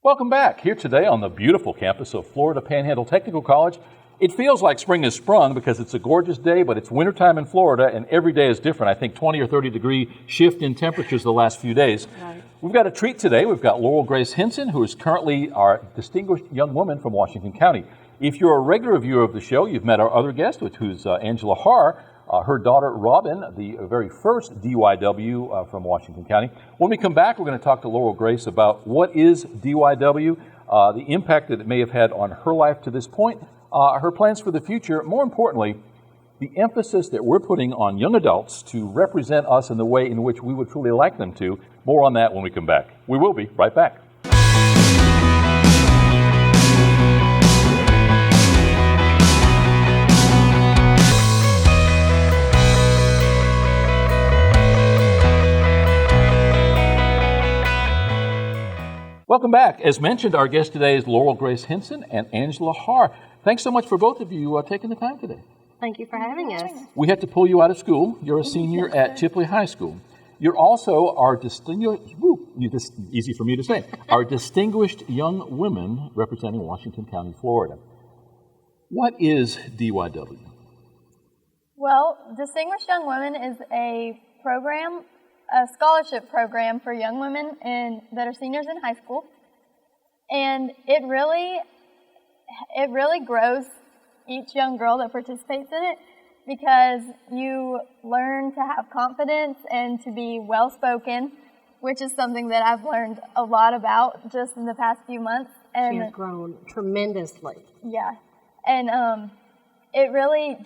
Welcome back. Here today on the beautiful campus of Florida Panhandle Technical College. It feels like spring has sprung because it's a gorgeous day, but it's wintertime in Florida and every day is different. I think 20 or 30 degree shift in temperatures the last few days. Right. We've got a treat today. We've got Lauryl Grace Hinson, who is currently our distinguished young woman from Washington County. If you're a regular viewer of the show, you've met our other guest, who's Angela Har. Her daughter, Robin, the very first DYW from Washington County. When we come back, we're going to talk to Lauryl Grace about what is DYW, the impact that it may have had on her life to this point, her plans for the future, more importantly, the emphasis that we're putting on young adults to represent us in the way in which we would truly like them to. More on that when we come back. We will be right back. Welcome back. As mentioned, our guest today is Lauryl Grace Hinson and Angela Har. Thanks so much for both of you taking the time today. Thank you for having us. We had to pull you out of school. You're a senior at Chipley High School. You're also our easy for me to say, our distinguished young women representing Washington County, Florida. What is DYW? Well, Distinguished Young Women is a program, a scholarship program for young women that are seniors in high school, and it really grows each young girl that participates in it because you learn to have confidence and to be well-spoken, which is something that I've learned a lot about just in the past few months. And she has grown tremendously. Yeah, and it really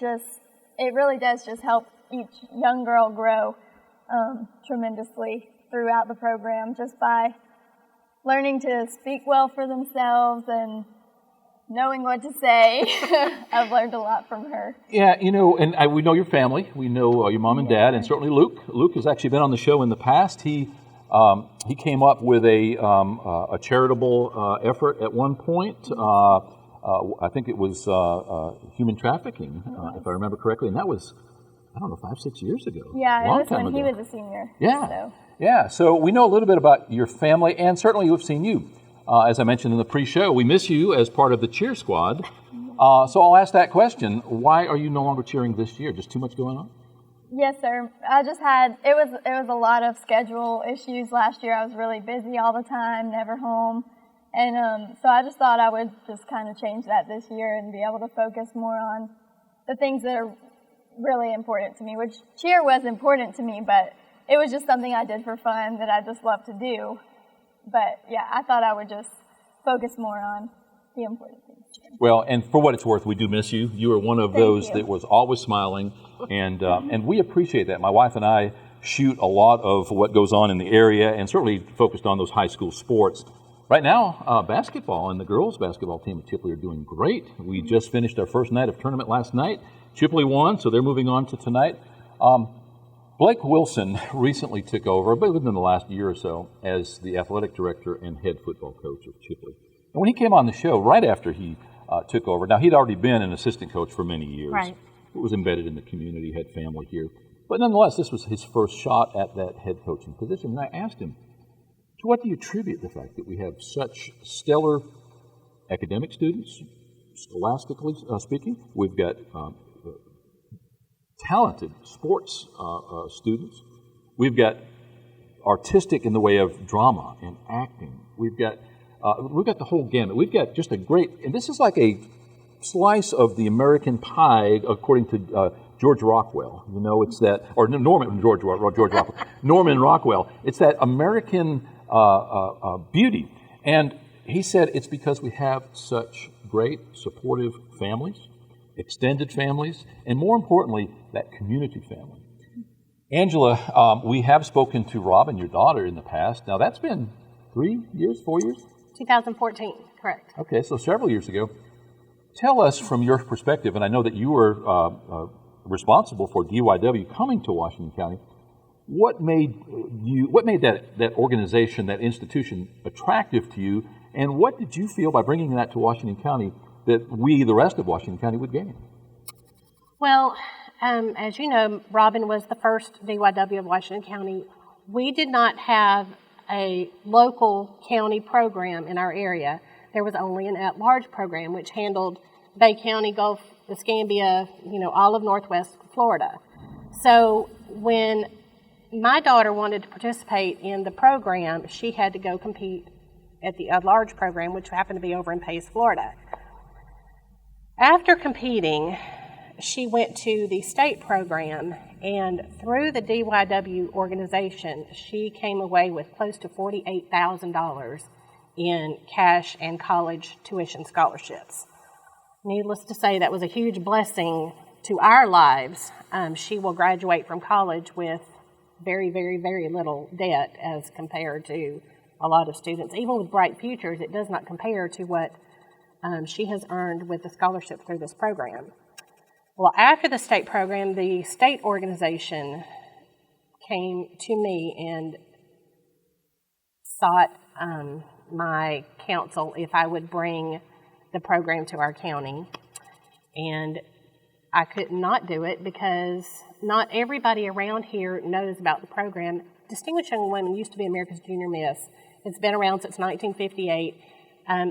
does just help each young girl grow tremendously throughout the program just by learning to speak well for themselves and knowing what to say. I've learned a lot from her. Yeah, and we know your family. We know your mom and dad, and certainly Luke. Luke has actually been on the show in the past. He came up with a charitable effort at one point. I think it was human trafficking, if I remember correctly, and that was, 5-6 years ago. Yeah, it was when he was a senior. Yeah. Yeah, so we know a little bit about your family, and certainly we've seen you. As I mentioned in the pre-show, we miss you as part of the cheer squad. So I'll ask that question. Why are you no longer cheering this year? Just too much going on? Yes, sir. I just had, it was a lot of schedule issues last year. I was really busy all the time, never home. And so I just thought I would just kind of change that this year and be able to focus more on the things that are really important to me, which cheer was important to me, but it was just something I did for fun that I just love to do. But yeah, I thought I would just focus more on the important things. Well, and for what it's worth, we do miss you. You are one of those that was always smiling, and we appreciate that. My wife and I shoot a lot of what goes on in the area, and certainly focused on those high school sports. Right now, basketball and the girls' basketball team at Chipley are doing great. We just finished our first night of tournament last night. Chipley won, so they're moving on to tonight. Blake Wilson recently took over, but within the last year or so, as the athletic director and head football coach of Chipley. And when he came on the show, right after he took over, now he'd already been an assistant coach for many years. Right. He was embedded in the community, had family here. But nonetheless, this was his first shot at that head coaching position. And I asked him, to what do you attribute the fact that we have such stellar academic students, scholastically speaking? We've got talented sports students. We've got artistic in the way of drama and acting. We've got the whole gamut. We've got just a great, and this is like a slice of the American pie, according to George Rockwell. It's that, or Norman Rockwell. It's that American beauty. And he said it's because we have such great, supportive families, extended families, and more importantly, that community family. Angela, we have spoken to Robin, your daughter, in the past. Now, that's been 3 years, 4 years? 2014, correct. Okay, so several years ago. Tell us from your perspective, and I know that you were responsible for DYW coming to Washington County. What made that organization, that institution, attractive to you, and what did you feel by bringing that to Washington County that we, the rest of Washington County, would gain? Well, as you know, Robin was the first DYW of Washington County. We did not have a local county program in our area. There was only an at-large program which handled Bay County, Gulf, Escambia, all of Northwest Florida. So when my daughter wanted to participate in the program, she had to go compete at the at-large program, which happened to be over in Pace, Florida. After competing, she went to the state program, and through the DYW organization, she came away with close to $48,000 in cash and college tuition scholarships. Needless to say, that was a huge blessing to our lives. She will graduate from college with very, very, very little debt as compared to a lot of students. Even with bright futures, it does not compare to what she has earned with the scholarship through this program. Well, after the state program, the state organization came to me and sought my counsel if I would bring the program to our county. And I could not do it because not everybody around here knows about the program. Distinguished Young Women used to be America's Junior Miss. It's been around since 1958.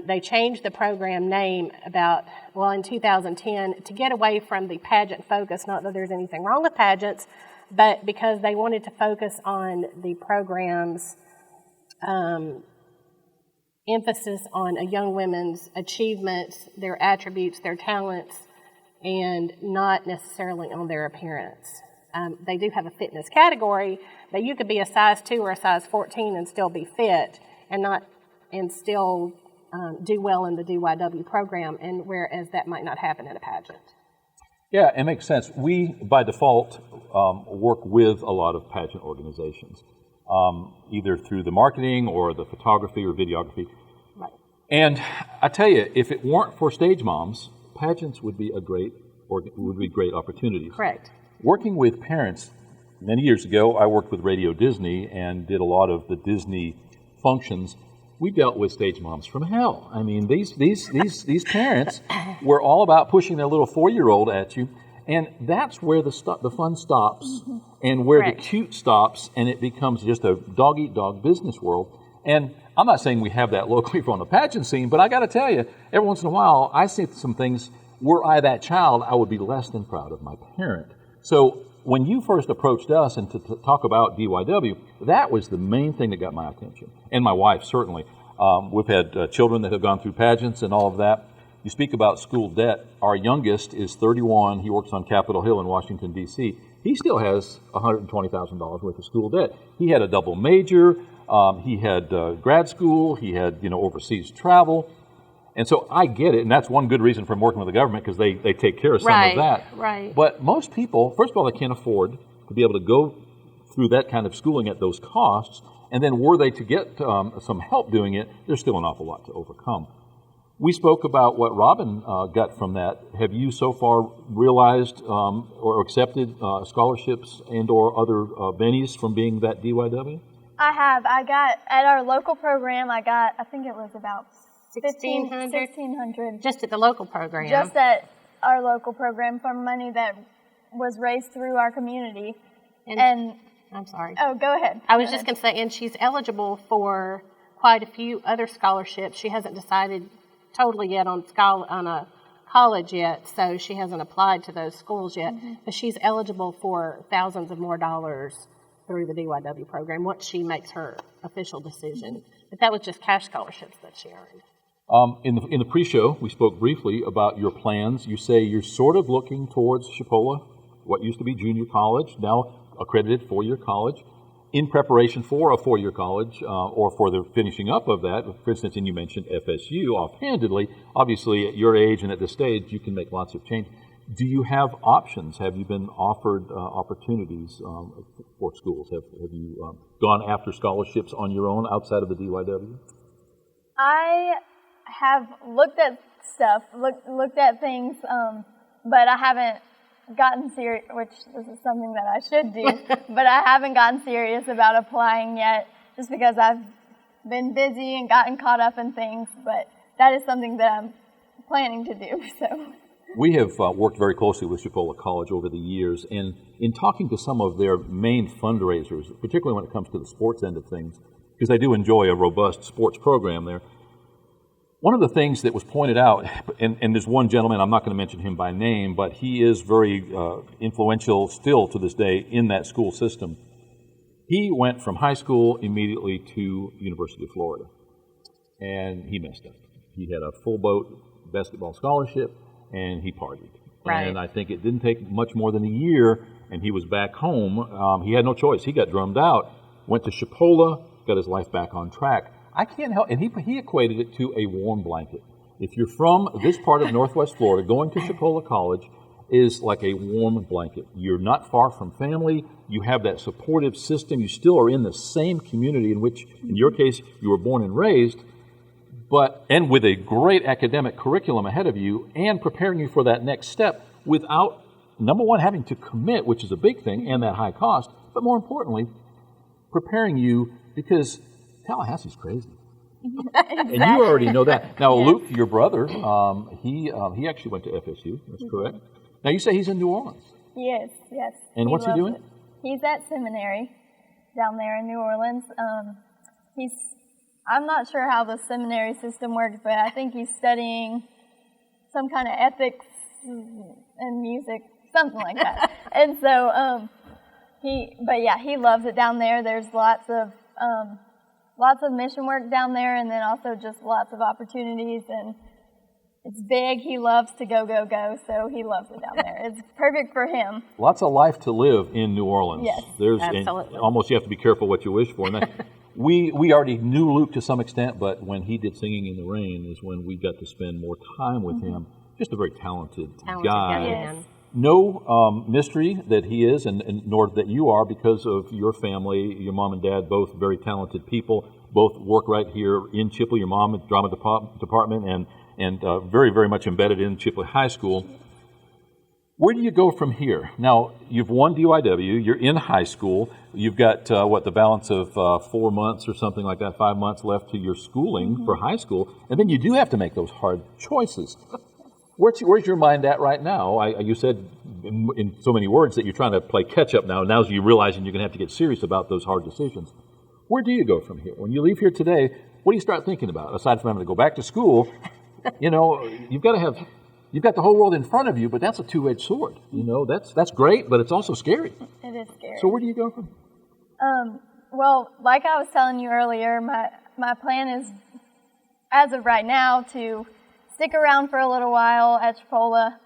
They changed the program name in 2010 to get away from the pageant focus. Not that there's anything wrong with pageants, but because they wanted to focus on the program's emphasis on a young women's achievements, their attributes, their talents, and not necessarily on their appearance. They do have a fitness category, but you could be a size 2 or a size 14 and still be fit and still do well in the DYW program, and whereas that might not happen in a pageant. Yeah, it makes sense. We, by default, work with a lot of pageant organizations, either through the marketing or the photography or videography. Right. And I tell you, if it weren't for stage moms, pageants would be great opportunities. Correct. Working with parents, many years ago, I worked with Radio Disney and did a lot of the Disney functions. We dealt with stage moms from hell. I mean, these parents were all about pushing their little 4-year-old at you, and that's where the fun stops, and where Correct. the cute stops, and it becomes just a dog-eat-dog business world. And I'm not saying we have that locally from the pageant scene, but I got to tell you, every once in a while, I see some things. Were I that child, I would be less than proud of my parent. So when you first approached us and to talk about DYW, that was the main thing that got my attention, and my wife certainly. We've had children that have gone through pageants and all of that. You speak about school debt. Our youngest is 31. He works on Capitol Hill in Washington, D.C. He still has $120,000 worth of school debt. He had a double major. He had grad school. He had overseas travel. And so I get it, and that's one good reason for working with the government, because they take care of some of that. Right. But most people, first of all, they can't afford to be able to go through that kind of schooling at those costs, and then were they to get some help doing it, there's still an awful lot to overcome. We spoke about what Robin got from that. Have you so far realized or accepted scholarships and or other bennies from being that DYW? I have. I got, at our local program, I think it was about $1,600. Just at the local program. Just at our local program from money that was raised through our community. And I'm sorry. Oh, go ahead. I was just going to say, and she's eligible for quite a few other scholarships. She hasn't decided totally yet on a college yet, so she hasn't applied to those schools yet. But she's eligible for thousands of more dollars through the DYW program once she makes her official decision. But that was just cash scholarships that she earned. In the pre-show, we spoke briefly about your plans. You say you're sort of looking towards Chipola, what used to be junior college, now accredited 4-year college, in preparation for a 4-year college or for the finishing up of that. For instance, and you mentioned FSU offhandedly. Obviously, at your age and at this stage, you can make lots of change. Do you have options? Have you been offered opportunities for schools? Have you gone after scholarships on your own outside of the DYW? I have looked at stuff, looked at things, but I haven't gotten serious, which this is something that I should do, but I haven't gotten serious about applying yet, just because I've been busy and gotten caught up in things, but that is something that I'm planning to do. So we have worked very closely with Chipola College over the years, and in talking to some of their main fundraisers, particularly when it comes to the sports end of things, because they do enjoy a robust sports program there. One of the things that was pointed out, and there's one gentleman, I'm not going to mention him by name, but he is very influential still to this day in that school system. He went from high school immediately to University of Florida, and he messed up. He had a full boat basketball scholarship, and he partied. Right. And I think it didn't take much more than a year, and he was back home. He had no choice. He got drummed out, went to Chipola, got his life back on track. I can't help, and he equated it to a warm blanket. If you're from this part of Northwest Florida, going to Chipola College is like a warm blanket. You're not far from family. You have that supportive system. You still are in the same community in which, in your case, you were born and raised, and with a great academic curriculum ahead of you and preparing you for that next step without, number one, having to commit, which is a big thing, and that high cost, but more importantly, preparing you because Tallahassee's crazy. Exactly. And you already know that. Now, Yes. Luke, your brother, he actually went to FSU. That's correct. Now, you say he's in New Orleans. Yes. And what's he loves doing? it. He's at seminary down there in New Orleans. I'm not sure how the seminary system works, but I think he's studying some kind of ethics and music, something like that. And so he loves it down there. There's lots of mission work down there, and then also just lots of opportunities, and it's big. He loves to go, so he loves it down there. It's perfect for him. Lots of life to live in New Orleans. Yes. Absolutely. Almost you have to be careful what you wish for. And that, we already knew Luke to some extent, but when he did Singing in the Rain is when we got to spend more time with him. Just a very talented guy. young Yes. man. No mystery that he is, and nor that you are, because of your family. Your mom and dad, both very talented people, both work right here in Chipley. Your mom at drama department and very, very much embedded in Chipley High School. Where do you go from here? Now, you've won DYW, you're in high school, you've got, the balance of 4 months or something like that, 5 months left to your schooling for high school, and then you do have to make those hard choices. Where's your mind at right now? You said in so many words that you're trying to play catch-up now. Now you're realizing you're going to have to get serious about those hard decisions. Where do you go from here? When you leave here today, what do you start thinking about? Aside from having to go back to school, you've got the whole world in front of you, but that's a two-edged sword. That's great, but it's also scary. It is scary. So where do you go from? Well, like I was telling you earlier, my plan is, as of right now, to stick around for a little while at Chipola,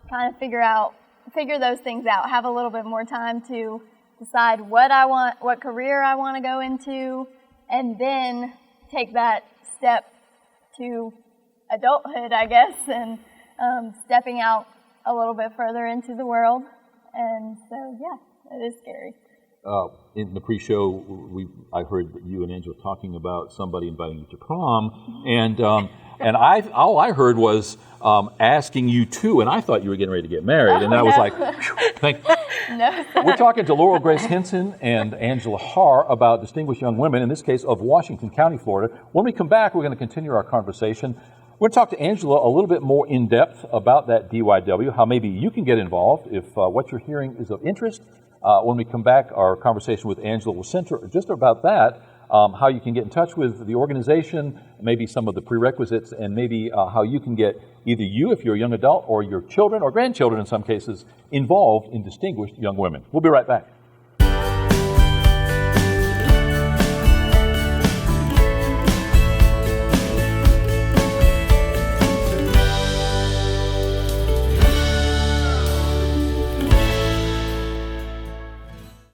kind of figure those things out, have a little bit more time to decide what career I want to go into, and then take that step to adulthood, I guess, and stepping out a little bit further into the world. And so, yeah, it is scary. In the pre-show, I heard you and Angela talking about somebody inviting you to prom, and all I heard was asking you to, and I thought you were getting ready to get married, and I was like, thank you. No. We're talking to Lauryl Grace Hinson and Angela Haar about distinguished young women, in this case of Washington County, Florida. When we come back, we're going to continue our conversation. We're going to talk to Angela a little bit more in depth about that DYW, how maybe you can get involved if what you're hearing is of interest. When we come back, our conversation with Angela will center just about that, how you can get in touch with the organization, maybe some of the prerequisites, and maybe how you can get either you, if you're a young adult, or your children or grandchildren in some cases, involved in distinguished young women. We'll be right back.